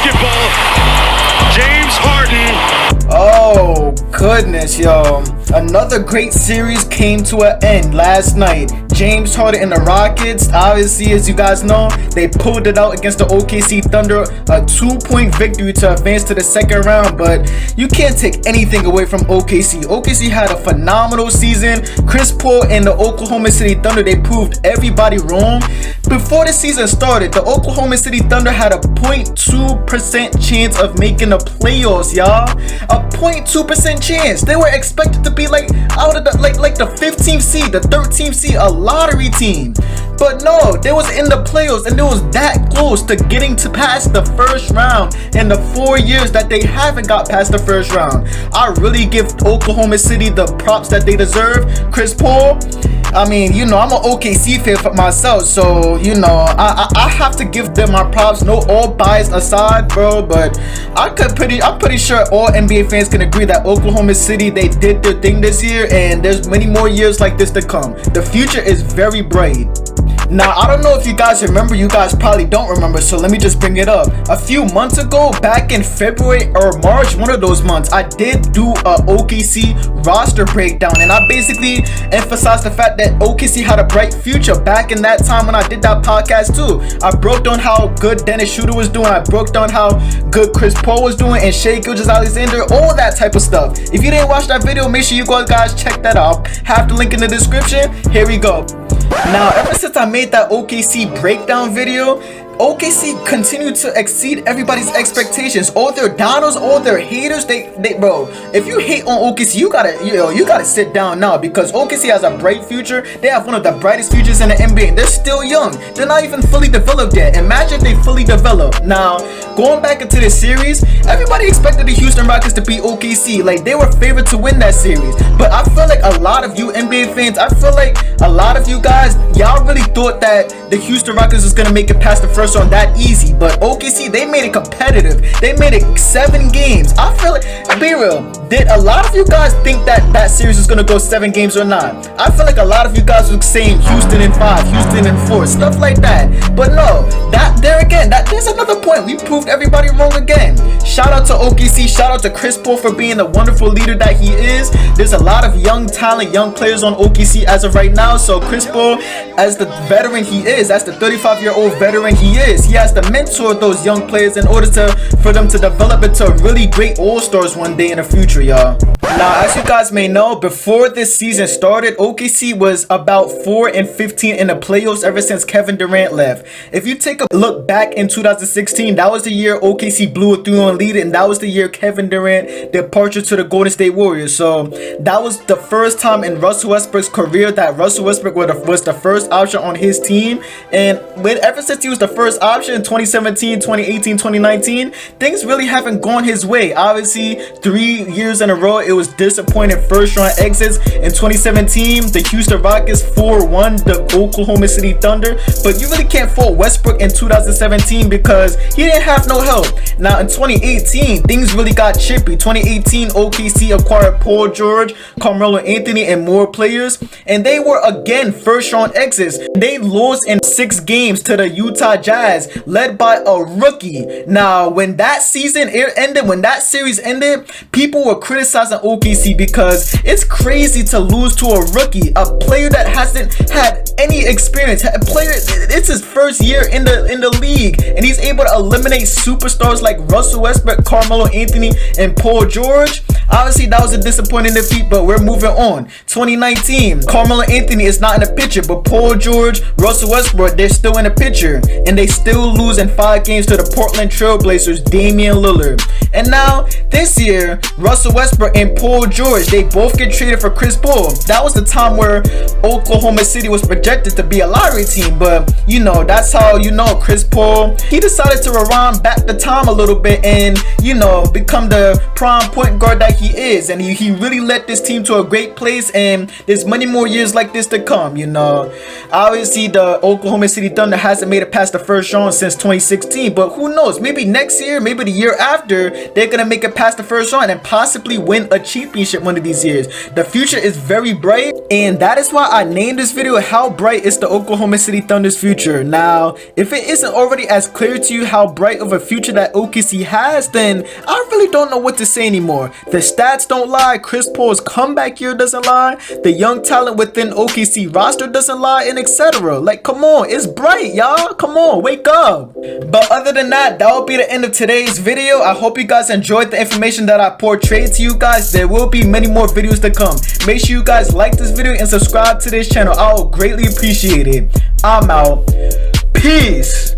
basketball, James Harden. Oh goodness, yo. Another great series came to an end last night. James Harden and the Rockets, obviously, as you guys know, they pulled it out against the OKC Thunder, a 2-point victory to advance to the second round. But you can't take anything away from OKC. OKC had a phenomenal season. Chris Paul and the Oklahoma City Thunder, they proved everybody wrong. Before the season started, the Oklahoma City Thunder had a 0.2% chance of making the playoffs, y'all. A 0.2% chance. They were expected to be like out of the like the 15th seed, the 13th seed, a lottery team. But no, they was in the playoffs, and they was that close to getting to past the first round in the 4 years that they haven't got past the first round. I really give Oklahoma City the props that they deserve. Chris Paul, I mean, you know, I'm an OKC fan for myself, so, you know, I have to give them my props. No, all bias aside, bro, but I'm pretty sure all NBA fans can agree that Oklahoma City, they did their thing this year, and there's many more years like this to come. The future is very bright. Now, I don't know if you guys remember, you guys probably don't remember, so let me just bring it up. A few months ago, back in February or March, one of those months, I did do a OKC roster breakdown, and I basically emphasized the fact that OKC had a bright future back in that time when I did that podcast too. I broke down how good Dennis Schroeder was doing, I broke down how good Chris Paul was doing, and Shai Gilgeous-Alexander, all that type of stuff. If you didn't watch that video, make sure you guys check that out. Have the link in the description. Here we go. Now, ever since I made that OKC breakdown video, OKC continued to exceed everybody's expectations. All their doubters, all their haters, they bro, if you hate on OKC, you gotta sit down now, because OKC has a bright future. They have one of the brightest futures in the NBA, and they're still young. They're not even fully developed yet. Imagine if they fully developed. Now, going back into this series, everybody expected the Houston Rockets to beat OKC. Like, they were favored to win that series. But I feel like a lot of you NBA fans, I feel like a lot of you guys, y'all really thought that the Houston Rockets was gonna make it past the first round that easy. But OKC, they made it competitive. They made it 7 games. I feel like, be real, did a lot of you guys think that that series was gonna go 7 games or not? I feel like a lot of you guys were saying Houston in 5, Houston in 4, stuff like that. But no, there's another point. We proved everybody wrong again. Shout out to OKC. Shout out to Chris Paul for being the wonderful leader that he is. There's a lot of young talent, young players on OKC as of right now. So Chris Paul, as the veteran he is, as the 35-year-old veteran he is, he has to mentor those young players in order for them to develop into really great all-stars one day in the future, y'all. Now, as you guys may know, before this season started, OKC was about 4-15 in the playoffs ever since Kevin Durant left. If you take a look back in 2016, that was the year OKC blew a 3-1 lead, and that was the year Kevin Durant departure to the Golden State Warriors. So that was the first time in Russell Westbrook's career that Russell Westbrook was the first option on his team. And ever since he was the first option in 2017, 2018, 2019, things really haven't gone his way. Obviously, 3 years in a row, it was disappointing first round exits. In 2017, the Houston Rockets 4-1 the Oklahoma City Thunder. But you really can't fault Westbrook in 2017 because he didn't have no help. Now in 2018, things really got chippy. 2018, OKC acquired Paul George, Carmelo Anthony, and more players, and they were again first round exits. They lost in 6 games to the Utah Jazz, led by a rookie. Now, when that season ended, when that series ended, people were criticizing OKC because it's crazy to lose to a rookie, a player that hasn't had any experience, a player, it's his first year in the league, and he's able to eliminate superstars like Russell Westbrook, Carmelo Anthony, and Paul George. Obviously, that was a disappointing defeat, but we're moving on. 2019, Carmelo Anthony is not in the picture, but Paul George, Russell Westbrook, they're still in the picture, and they still lose in 5 games to the Portland Trailblazers, Damian Lillard. And now, this year, Russell Westbrook and Paul George, they both get traded for Chris Paul. That was the time where Oklahoma City was projected to be a lottery team, but you know, that's how, you know, Chris Paul, he decided to rewind back the time a little bit and, you know, become the prime point guard that he is, and he really led this team to a great place, and there's many more years like this to come, you know. Obviously, the Oklahoma City Thunder hasn't made it past the first round since 2016, but who knows, maybe next year, maybe the year after, they're gonna make it past past the first round and possibly win a championship one of these years. The future is very bright, and that is why I named this video How Bright is the Oklahoma City Thunder's Future. Now, if it isn't already as clear to you how bright of a future that OKC has, then I really don't know what to say anymore. The stats don't lie, Chris Paul's comeback year doesn't lie, the young talent within OKC roster doesn't lie, and etc. Like, come on, it's bright, y'all. Come on, wake up. But other than that, that will be the end of today's video. I hope you guys enjoyed the information that I portrayed to you guys. There will be many more videos to come. Make sure you guys like this video and subscribe to this channel. I will greatly appreciate it. I'm out. Peace.